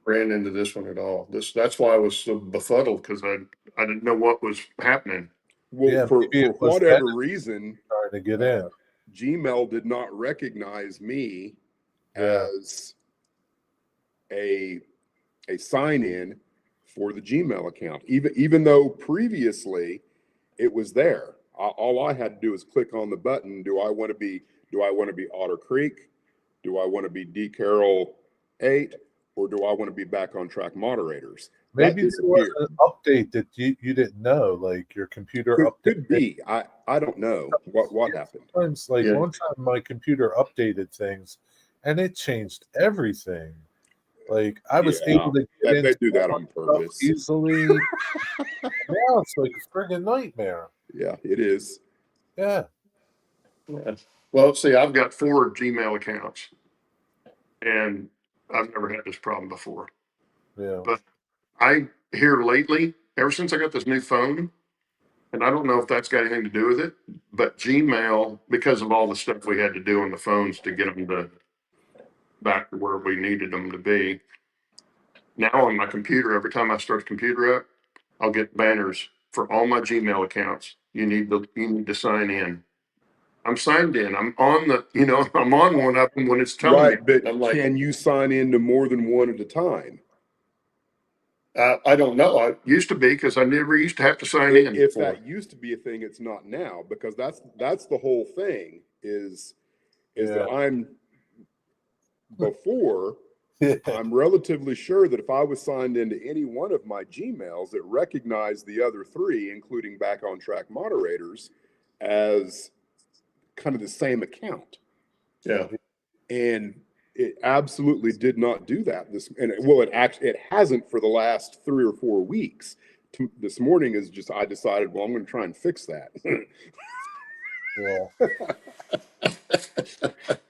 Ran into this one at all. That's why I was so befuddled, because I didn't know what was happening. Well, for whatever reason, trying to get in. Gmail did not recognize me as a sign-in for the Gmail account, even though previously it was there. All I had to do was click on the button. Do I want to be Otter Creek? Do I want to be D Carell 8? Or do I want to be Back on Track moderators? Maybe there was an update that you didn't know, like your computer updated. Could be. I don't know what happened. Sometimes, one time my computer updated things, and it changed everything. Like I was able to get in. They do that on purpose easily. Now it's like a friggin' nightmare. Yeah, it is. Yeah. Well, see, I've got 4 Gmail accounts, and I've never had this problem before. Yeah. But here lately, ever since I got this new phone, and I don't know if that's got anything to do with it, but Gmail, because of all the stuff we had to do on the phones to get them back to where we needed them to be, now on my computer, every time I start the computer up, I'll get banners for all my Gmail accounts. You need to sign in. I'm signed in. I'm on I'm on one of them when it's telling me. But I'm like, can you sign in to more than one at a time? I don't know. I used to be, because I never used to have to sign in. If that used to be a thing, it's not now, because that's the whole thing is that I'm relatively sure that if I was signed into any one of my Gmails, it recognized the other 3, including Back on Track moderators, as kind of the same account. Yeah. And it absolutely did not do that. It hasn't for the last 3 or 4 weeks. This morning is just, I decided, well, I'm going to try and fix that.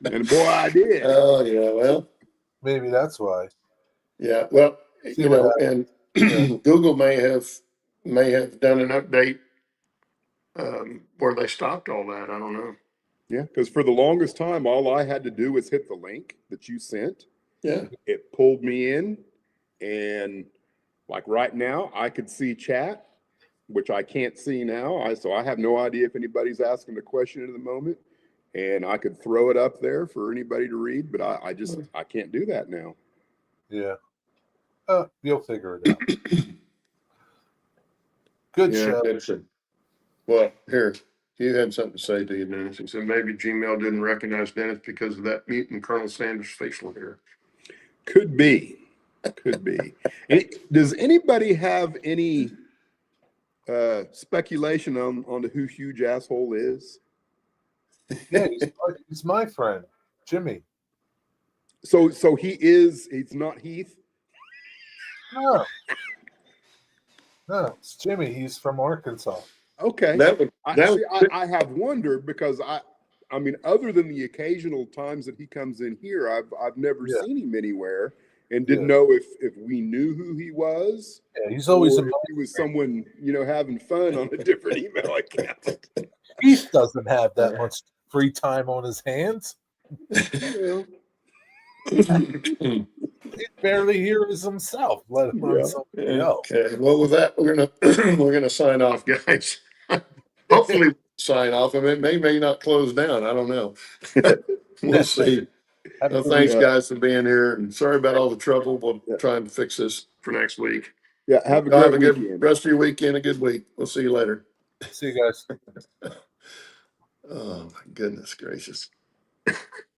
And boy, I did. Oh, yeah. Well, maybe that's why. Yeah, well, See you what know, and Yeah. Google may have done an update where they stopped all that. I don't know. Yeah, because for the longest time, all I had to do was hit the link that you sent. Yeah, It pulled me in, and like right now, I could see chat, which I can't see now. So I have no idea if anybody's asking a question at the moment, and I could throw it up there for anybody to read, but I just I can't do that now. Yeah. You'll figure it out. Good yeah, show. interesting. Well, here, you had something to say, do you, Dennis? He said maybe Gmail didn't recognize Dennis because of that mutant Colonel Sanders facial hair. Could be, could be. Does anybody have any speculation on who Huge Asshole is? Yeah, he's my friend, Jimmy. So he's not Heath. No, it's Jimmy. He's from Arkansas. Okay. I have wondered because I mean, other than the occasional times that he comes in here, I've never seen him anywhere, and didn't know if we knew who he was. Yeah, he's always or if he was someone, having fun on a different email account. Heath doesn't have that much free time on his hands. He barely hears himself, let alone somebody else. Okay. Well, with that, we're gonna sign off, guys. Hopefully, sign off. I mean, it may not close down. I don't know. We'll see. Well, thanks, guys, for being here, and sorry about all the trouble. We'll try and fix this for next week. Yeah, have a good rest of your weekend. A good week. We'll see you later. See you guys. Oh my goodness gracious.